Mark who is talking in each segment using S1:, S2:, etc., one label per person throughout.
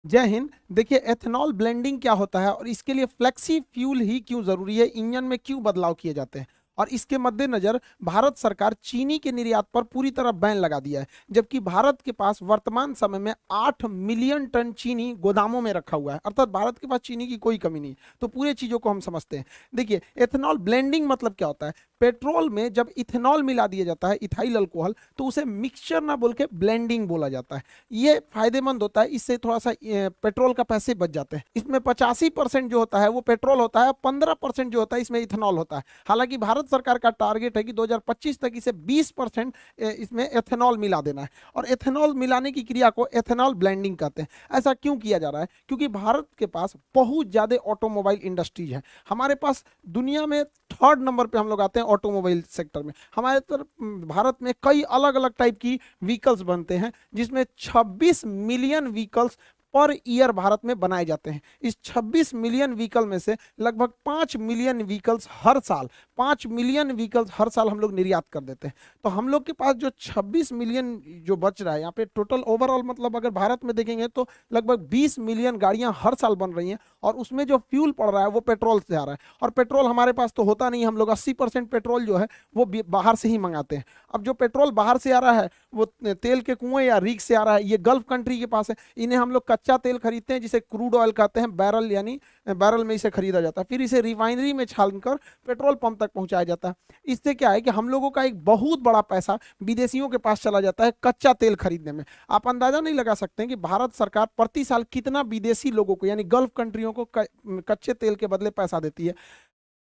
S1: जय हिंद। देखिए, ethanol blending क्या होता है और इसके लिए फ्लेक्सी फ्यूल ही क्यों जरूरी है, इंजन में क्यों बदलाव किए जाते हैं, और इसके मद्देनजर भारत सरकार चीनी के निर्यात पर पूरी तरह बैन लगा दिया है। जबकि भारत के पास वर्तमान समय में 8 मिलियन टन चीनी गोदामों में रखा हुआ है, अर्थात भारत के पास चीनी की कोई कमी नहीं। तो पूरे चीजों को हम समझते हैं। देखिए, एथेनॉल ब्लेंडिंग मतलब क्या होता है। पेट्रोल में जब इथेनॉल मिला दिया जाता है, इथाइल अल्कोहल, तो उसे मिक्सचर ना बोल के ब्लेंडिंग बोला जाता है। ये फायदेमंद होता है, इससे थोड़ा सा पेट्रोल का पैसे बच जाते हैं। इसमें 85% जो होता है वो पेट्रोल होता है, 15% जो होता है इसमें इथेनॉल होता है। हालांकि भारत सरकार का टारगेट है कि 2025 तक इसे 20% इसमें एथेनॉल मिला देना है, और एथेनॉल मिलाने की क्रिया को एथेनॉल ब्लेंडिंग कहते हैं। ऐसा क्यों किया जा रहा है? क्योंकि भारत के पास बहुत ज्यादा ऑटोमोबाइल इंडस्ट्रीज है। हमारे पास दुनिया में 3rd नंबर पे हम लोग आते हैं ऑटोमोबाइल सेक्टर में। हमारे तरफ भारत में कई अलग अलग टाइप की व्हीकल्स बनते हैं, जिसमें 26 million vehicles per year Bharat में बनाए जाते हैं। इस 26 मिलियन व्हीकल में से लगभग 5 मिलियन व्हीकल्स हर साल 5 मिलियन व्हीकल्स हर साल हम लोग निर्यात कर देते हैं। तो हम लोग के पास जो 26 मिलियन जो बच रहा है यहाँ पे टोटल ओवरऑल, मतलब अगर भारत में देखेंगे तो लगभग 20 मिलियन गाड़ियां हर साल बन रही हैं, और उसमें जो फ्यूल पड़ रहा है वो पेट्रोल से आ रहा है। और पेट्रोल हमारे पास तो होता नहीं, हम लोग 80% पेट्रोल जो है वो बाहर से ही मंगाते हैं। अब जो पेट्रोल बाहर से आ रहा है वो तेल के कुएं या रीक से आ रहा है, ये गल्फ कंट्री के पास है। इन्हें हम लोग कच्चा तेल खरीदते हैं जिसे क्रूड ऑयल कहते हैं, बैरल यानी बैरल में इसे खरीदा जाता है, फिर इसे रिफाइनरी में छानकर पेट्रोल पंप तक पहुंचाया जाता है। इससे क्या है कि हम लोगों का एक बहुत बड़ा पैसा विदेशियों के पास चला जाता है कच्चा तेल खरीदने में। आप अंदाजा नहीं लगा सकते हैं कि भारत सरकार प्रति साल कितना विदेशी लोगों को यानी गल्फ कंट्रियों को कच्चे तेल के बदले पैसा देती है।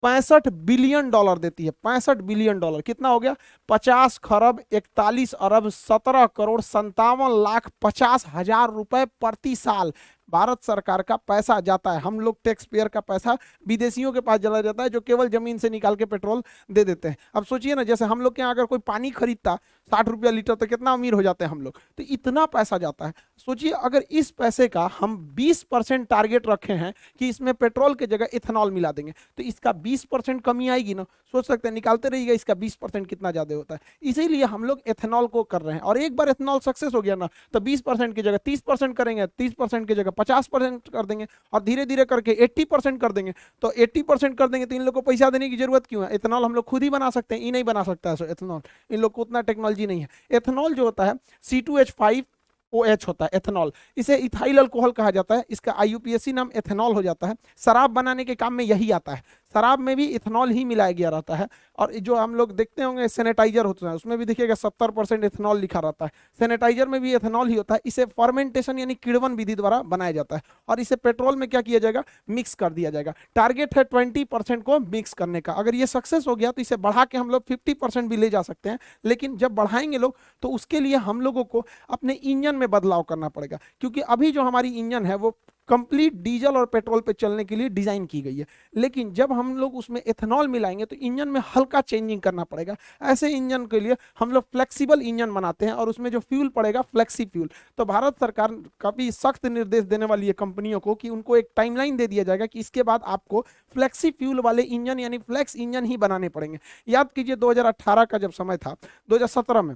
S1: 65 बिलियन डॉलर देती है। 65 बिलियन डॉलर कितना हो गया? 50 खरब 41 अरब 17 करोड़ 57 लाख 50 हजार रुपए प्रति साल भारत सरकार का पैसा जाता है। हम लोग टैक्स पेयर का पैसा विदेशियों के पास चला जाता है, जो केवल जमीन से निकाल के पेट्रोल दे देते हैं। अब सोचिए ना, जैसे हम लोग के यहाँ अगर कोई पानी खरीदता 60 रुपया लीटर तो कितना अमीर हो जाते हैं हम लोग। तो इतना पैसा जाता है। सोचिए, अगर इस पैसे का हम 20% टारगेट रखे हैं कि इसमें पेट्रोल की जगह इथेनॉल मिला देंगे, तो इसका 20% कमी आएगी ना। सोच सकते हैं, निकालते रहिएगा इसका 20% कितना ज्यादा होता है। इसीलिए हम लोग एथेनॉल को कर रहे हैं, और एक बार एथेनॉल सक्सेस हो गया ना तो 20% की जगह 30% करेंगे, 30% की जगह 50% कर देंगे, और धीरे धीरे करके 80% कर देंगे। तो 80% कर देंगे तो इन लोग को पैसा देने की जरूरत क्यों है? एथेनॉल हम लोग खुद ही बना सकते हैं, ये नहीं बना सकता है एथेनॉल। इन लोग को उतना टेक्नोलॉजी नहीं है। एथेनॉल जो होता है C2H5OH होता है एथेनॉल, इसे इथाइल अल्कोहल कहा जाता है। इसका IUPAC नाम एथेनॉल हो जाता है। शराब बनाने के काम में यही आता है। शराब में भी इथेनॉल ही मिलाया गया रहता है। और जो हम लोग देखते होंगे सैनिटाइजर होता है, उसमें भी देखिएगा 70% इथेनॉल लिखा रहता है। सैनिटाइजर में भी इथेनॉल ही होता है। इसे फर्मेंटेशन यानी किण्वन विधि द्वारा बनाया जाता है, और इसे पेट्रोल में क्या किया जाएगा? मिक्स कर दिया जाएगा। टारगेट है 20% को मिक्स करने का। अगर ये सक्सेस हो गया तो इसे बढ़ा के हम लोग 50% भी ले जा सकते हैं। लेकिन जब बढ़ाएंगे लोग तो उसके लिए हम लोगों को अपने इंजन में बदलाव करना पड़ेगा, क्योंकि अभी जो हमारी इंजन है वो कंप्लीट डीजल और पेट्रोल पे चलने के लिए डिजाइन की गई है। लेकिन जब हम लोग उसमें एथेनॉल मिलाएंगे तो इंजन में हल्का चेंजिंग करना पड़ेगा। ऐसे इंजन के लिए हम लोग फ्लेक्सिबल इंजन बनाते हैं, और उसमें जो फ्यूल पड़ेगा फ्लेक्सी फ्यूल। तो भारत सरकार काफी सख्त निर्देश देने वाली है कंपनियों को कि उनको एक टाइमलाइन दे दिया जाएगा कि इसके बाद आपको फ्लेक्सी फ्यूल वाले इंजन यानी फ्लेक्स इंजन ही बनाने पड़ेंगे। याद कीजिए 2018 का जब समय था, 2017 में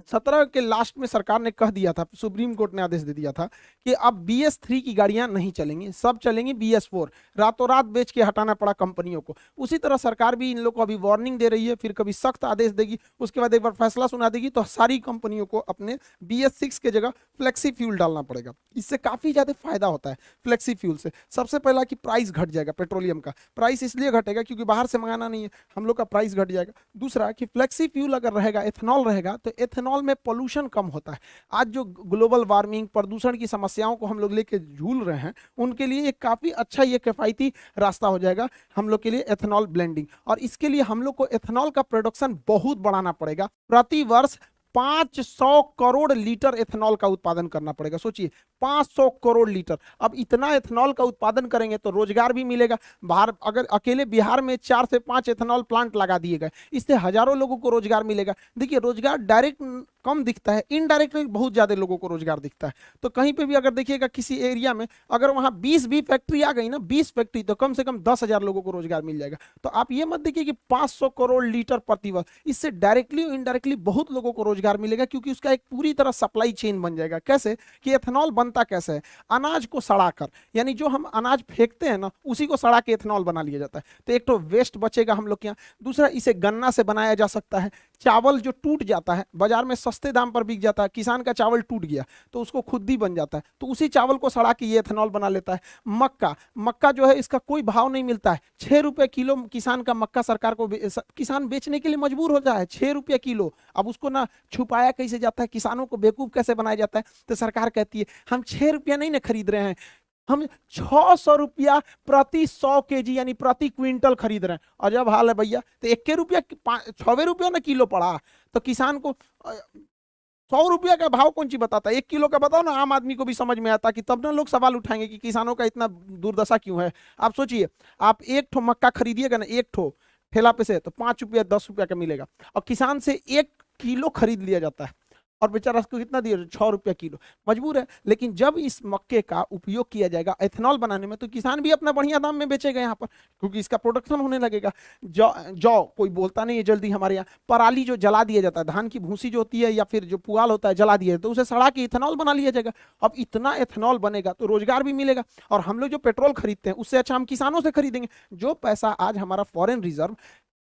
S1: 17 के लास्ट में सरकार ने कह दिया था, सुप्रीम कोर्ट ने आदेश दे दिया था कि अब BS3 की गाड़ियां नहीं चलेंगी, सब चलेंगी BS4। रातों रात बेच के हटाना पड़ा कंपनियों को। उसी तरह सरकार भी इन लोगों को अभी वार्निंग दे रही है, फिर कभी सख्त आदेश देगी, उसके बाद एक बार फैसला सुना देगी, तो सारी कंपनियों को अपने BS6 के जगह फ्लेक्सी फ्यूल डालना पड़ेगा। इससे काफी ज्यादा फायदा होता है फ्लेक्सी फ्यूल से। सबसे पहला कि प्राइस घट जाएगा, पेट्रोलियम का प्राइस इसलिए घटेगा क्योंकि बाहर से मंगाना नहीं है, हम लोग का प्राइस घट जाएगा। दूसरा कि फ्लेक्सी फ्यूल अगर रहेगा, एथेनॉल रहेगा, तो एथेनॉल में पोल्यूशन कम होता है। आज जो ग्लोबल वार्मिंग प्रदूषण की समस्याओं को हम लोग लेके झूल रहे हैं, उनके लिए एक काफी अच्छा ये किफायती रास्ता हो जाएगा हम लोग के लिए एथेनॉल ब्लेंडिंग। और इसके लिए हम लोग को एथेनॉल का प्रोडक्शन बहुत बढ़ाना पड़ेगा। प्रति वर्ष 500 करोड़ लीटर एथेनॉल का उत्पादन करना पड़ेगा। सोचिए 500 करोड़ लीटर। अब इतना एथेनॉल का उत्पादन करेंगे तो रोजगार भी मिलेगा। बाहर अगर अकेले बिहार में 4 से 5 एथेनॉल प्लांट लगा दिए गए, इससे हजारों लोगों को रोजगार मिलेगा। देखिए, रोजगार डायरेक्ट कम दिखता है, इनडायरेक्टली बहुत ज्यादा लोगों को रोजगार दिखता है। तो कहीं पे भी अगर देखिएगा किसी एरिया में अगर वहां 20 भी फैक्ट्री आ गई ना, 20 फैक्ट्री, तो कम से कम 10,000 लोगों को रोजगार मिल जाएगा। तो आप ये मत देखिए कि 500 करोड़ लीटर प्रति वर्ष, इससे डायरेक्टली और इनडायरेक्टली बहुत लोगों को रोजगार मिलेगा, क्योंकि उसका एक पूरी तरह सप्लाई चेन बन जाएगा। कैसे कि एथेनॉल बनता कैसे है, अनाज को सड़ाकर, यानी जो हम अनाज फेंकते हैं ना उसी को सड़ा के एथेनॉल बना लिया जाता है। तो एक तो वेस्ट बचेगा हम लोग के यहाँ, दूसरा इसे गन्ना से बनाया जा सकता है। चावल जो टूट जाता है बाजार में सस्ते दाम पर बिक जाता है, किसान का चावल टूट गया तो उसको खुद ही बन जाता है, तो उसी चावल को सड़ा के ये एथेनॉल बना लेता है। मक्का, मक्का जो है इसका कोई भाव नहीं मिलता है, 6 रुपए किलो किसान का मक्का सरकार को किसान बेचने के लिए मजबूर हो जाए, 6 रुपये किलो। अब उसको ना छुपाया कैसे जाता है, किसानों को बेवकूफ कैसे बनाया जाता है, तो सरकार कहती है हम 6 रुपया नहीं ना खरीद रहे हैं, हम 600 रुपया प्रति 100 kg यानी प्रति क्विंटल खरीद रहे हैं। अजब हाल है भैया, तो 1 रुपया 6 रुपया ना किलो पड़ा, तो किसान को 100 रुपया का भाव कौन सी बताता है, 1 किलो का बताओ ना, आम आदमी को भी समझ में आता कि तब ना लोग सवाल उठाएंगे कि किसानों का इतना दुर्दशा क्यों है। आप सोचिए, आप एक ठो मक्का खरीदिएगा ना, एक ठो ठेला पे से, तो 5 रुपया 10 रुपया का मिलेगा, और किसान से 1 किलो खरीद लिया जाता है, और बेचारा उसको कितना दिया, 6 रुपया किलो, मजबूर है। लेकिन जब इस मक्के का उपयोग किया जाएगा एथेनॉल बनाने में, तो किसान भी अपना बढ़िया दाम में बेचेगा यहाँ पर, क्योंकि इसका प्रोडक्शन होने लगेगा। जौ जौ कोई बोलता नहीं है जल्दी हमारे यहाँ, पराली जो जला दिया जाता है, धान की भूसी जो होती है या फिर जो पुआल होता है जला दिया, तो उसे सड़ा के इथेनॉल बना लिया जाएगा। अब इतना एथेनॉल बनेगा तो रोजगार भी मिलेगा, और हम लोग जो पेट्रोल खरीदते हैं उससे अच्छा हम किसानों से खरीदेंगे। जो पैसा आज हमारा फॉरेन रिजर्व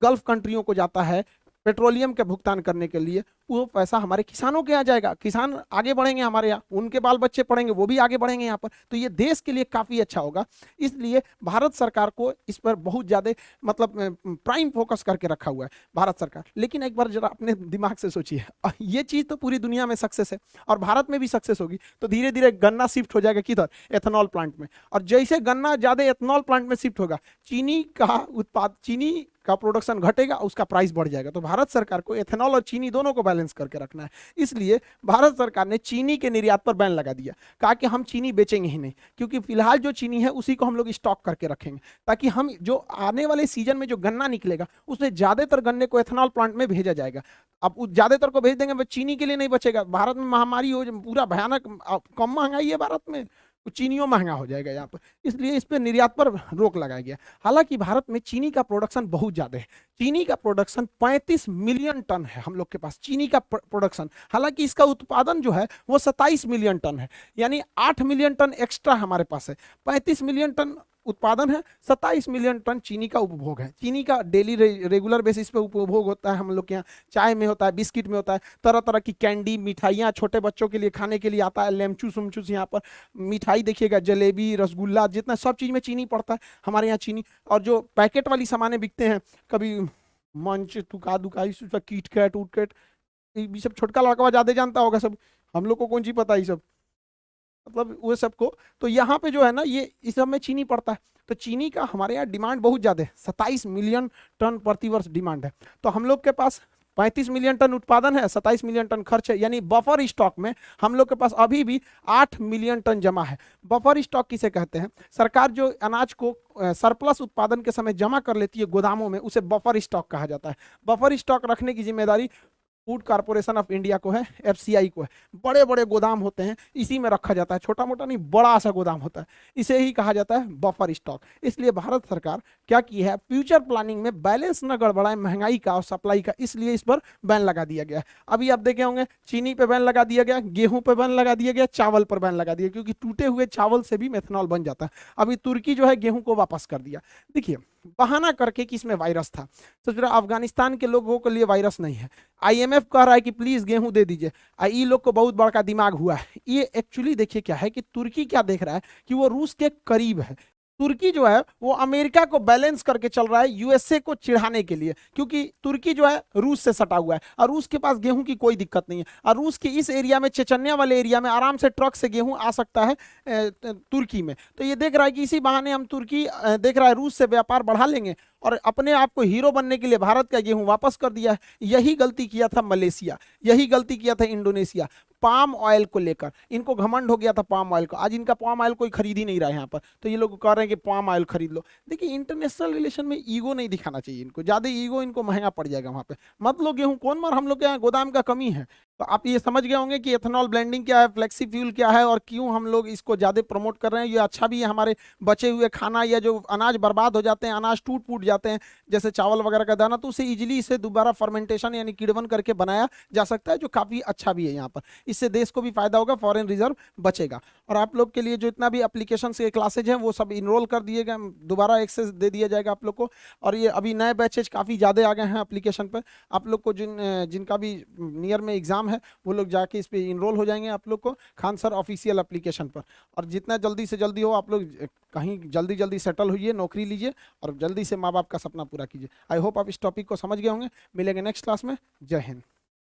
S1: गल्फ कंट्रियों को जाता है पेट्रोलियम के भुगतान करने के लिए, वो पैसा हमारे किसानों के यहाँ जाएगा, किसान आगे बढ़ेंगे, हमारे यहाँ उनके बाल बच्चे पढ़ेंगे, वो भी आगे बढ़ेंगे यहाँ पर, तो ये देश के लिए काफ़ी अच्छा होगा। इसलिए भारत सरकार को इस पर बहुत ज़्यादा मतलब प्राइम फोकस करके रखा हुआ है भारत सरकार। लेकिन एक बार जरा अपने दिमाग से सोचिए, ये चीज़ तो पूरी दुनिया में सक्सेस है और भारत में भी सक्सेस होगी, तो धीरे धीरे गन्ना शिफ्ट हो जाएगा किधर, एथेनॉल प्लांट में, और जैसे गन्ना ज़्यादा एथेनॉल प्लांट में शिफ्ट होगा, चीनी का प्रोडक्शन घटेगा, उसका प्राइस बढ़ जाएगा। तो भारत सरकार को एथेनॉल और चीनी दोनों को बैलेंस करके रखना है। इसलिए भारत सरकार ने चीनी के निर्यात पर बैन लगा दिया, कहा कि हम चीनी बेचेंगे ही नहीं, क्योंकि फिलहाल जो चीनी है उसी को हम लोग स्टॉक करके रखेंगे, ताकि हम जो आने वाले सीजन में जो गन्ना निकलेगा उसमें ज्यादातर गन्ने को एथेनॉल प्लांट में भेजा जाएगा। अब उस ज्यादातर को भेज देंगे, वो चीनी के लिए नहीं बचेगा। भारत में महामारी हो, पूरा भयानक, कम महंगाई है भारत में, तो चीनियों महंगा हो जाएगा यहाँ पर, इसलिए इस पर निर्यात पर रोक लगाया गया। हालांकि भारत में चीनी का प्रोडक्शन बहुत ज़्यादा है, चीनी का प्रोडक्शन 35 मिलियन टन है हम लोग के पास चीनी का प्रोडक्शन। हालांकि इसका उत्पादन जो है वो 27 मिलियन टन है, यानी 8 मिलियन टन एक्स्ट्रा हमारे पास है। 35 मिलियन टन उत्पादन है, 27 मिलियन टन चीनी का उपभोग है। चीनी का डेली रेगुलर बेसिस पे उपभोग होता है हम लोग के यहाँ, चाय में होता है, बिस्किट में होता है, तरह तरह की कैंडी मिठाइयाँ छोटे बच्चों के लिए खाने के लिए आता है, लेमचूस उमचूस, यहाँ पर मिठाई देखिएगा, जलेबी, रसगुल्ला, जितना सब चीज़ में चीनी पड़ता है हमारे यहाँ चीनी। और जो पैकेट वाली सामानें बिकते हैं, कभी मंच तुका दुकाई, कीट कैट उट कैट, ये सब छोटका लड़का ज़्यादा जानता होगा, सब हम लोग को कौन सी पता है ये सब, मतलब वो सबको। तो यहाँ पे जो है ना, ये इस सब में चीनी पड़ता है, तो चीनी का हमारे यहाँ डिमांड बहुत ज़्यादा है, 27 मिलियन टन प्रतिवर्ष डिमांड है। तो हम लोग के पास 35 मिलियन टन उत्पादन है, 27 मिलियन टन खर्च है, यानी बफर स्टॉक में हम लोग के पास अभी भी 8 मिलियन टन जमा है। बफर स्टॉक किसे कहते हैं? सरकार जो अनाज को सरप्लस उत्पादन के समय जमा कर लेती है गोदामों में, उसे बफर स्टॉक कहा जाता है। बफर स्टॉक रखने की जिम्मेदारी फूड कॉर्पोरेशन ऑफ इंडिया को है, एफसीआई को है। बड़े बड़े गोदाम होते हैं, इसी में रखा जाता है, छोटा मोटा नहीं, बड़ा सा गोदाम होता है, इसे ही कहा जाता है बफर स्टॉक। इसलिए भारत सरकार क्या की है, फ्यूचर प्लानिंग में बैलेंस न गड़बड़ाए महंगाई का और सप्लाई का, इसलिए इस पर बैन लगा दिया गया। अभी आप देखे होंगे चीनी पे बैन लगा दिया गया, गेहूं पे बैन लगा दिया गया, चावल पर बैन लगा दिया, क्योंकि टूटे हुए चावल से भी मेथनॉल बन जाता है। अभी तुर्की जो है गेहूं को वापस कर दिया, देखिए बहाना करके कि इसमें वायरस था। तो जरा अफगानिस्तान के लोगों के लिए वायरस नहीं है, आईएमएफ कह रहा है कि प्लीज गेहूं दे दीजिए, ये लोग को बहुत बड़ा दिमाग हुआ है। ये एक्चुअली देखिए क्या है कि तुर्की क्या देख रहा है कि वो रूस के करीब है। तुर्की जो है वो अमेरिका को बैलेंस करके चल रहा है यूएसए को चिढ़ाने के लिए, क्योंकि तुर्की जो है रूस से सटा हुआ है और रूस के पास गेहूं की कोई दिक्कत नहीं है, और रूस के इस एरिया में, चेचन्या वाले एरिया में आराम से ट्रक से गेहूं आ सकता है तुर्की में। तो ये देख रहा है कि इसी बहाने हम तुर्की देख रहा है रूस से व्यापार बढ़ा लेंगे और अपने आप को हीरो बनने के लिए भारत का गेहूं वापस कर दिया है। यही गलती किया था मलेशिया, यही गलती किया था इंडोनेशिया। पाम ऑयल को लेकर इनको घमंड हो गया था, पाम ऑयल को, आज इनका पाम ऑयल कोई खरीद ही नहीं रहा है यहाँ पर, तो ये लोग कह रहे हैं कि पाम ऑयल खरीद लो। देखिए इंटरनेशनल रिलेशन में ईगो नहीं दिखाना चाहिए इनको, ज्यादा ईगो इनको महंगा पड़ जाएगा वहाँ पे। मत लो गेहूं, कौन मार, हम लोग के यहाँ गोदाम का कमी है। तो आप ये समझ गए होंगे कि एथेनॉल ब्लेंडिंग क्या है, फ्लेक्सी फ्यूल क्या है और क्यों हम लोग इसको ज़्यादा प्रमोट कर रहे हैं। ये अच्छा भी है, हमारे बचे हुए खाना या जो अनाज बर्बाद हो जाते हैं, अनाज टूट फूट जाते हैं जैसे चावल वगैरह का दाना, तो उसे इजीली इसे दोबारा फर्मेंटेशन यानी किण्वन करके बनाया जा सकता है, जो काफ़ी अच्छा भी है यहाँ पर। इससे देश को भी फायदा होगा, फॉरेन रिजर्व बचेगा। और आप लोग के लिए जो इतना भी एप्लीकेशन के क्लासेज हैं वो सब इनरोल कर दिए गए, दोबारा एक्सेस दे दिया जाएगा आप लोग को। और ये अभी नए बैचेज काफ़ी ज़्यादा आ गए हैं एप्लीकेशन पर। आप लोग को जिनका भी नियर में एग्जाम है वो लोग जाके इस पर इनरोल हो जाएंगे आप लोग को खान सर ऑफिशियल एप्लीकेशन पर। और जितना जल्दी से जल्दी हो आप लोग कहीं जल्दी जल्दी सेटल होइए, नौकरी लीजिए और जल्दी से माँ बाप का सपना पूरा कीजिए। आई होप आप इस टॉपिक को समझ गए होंगे। मिलेंगे नेक्स्ट क्लास में। जय हिंद।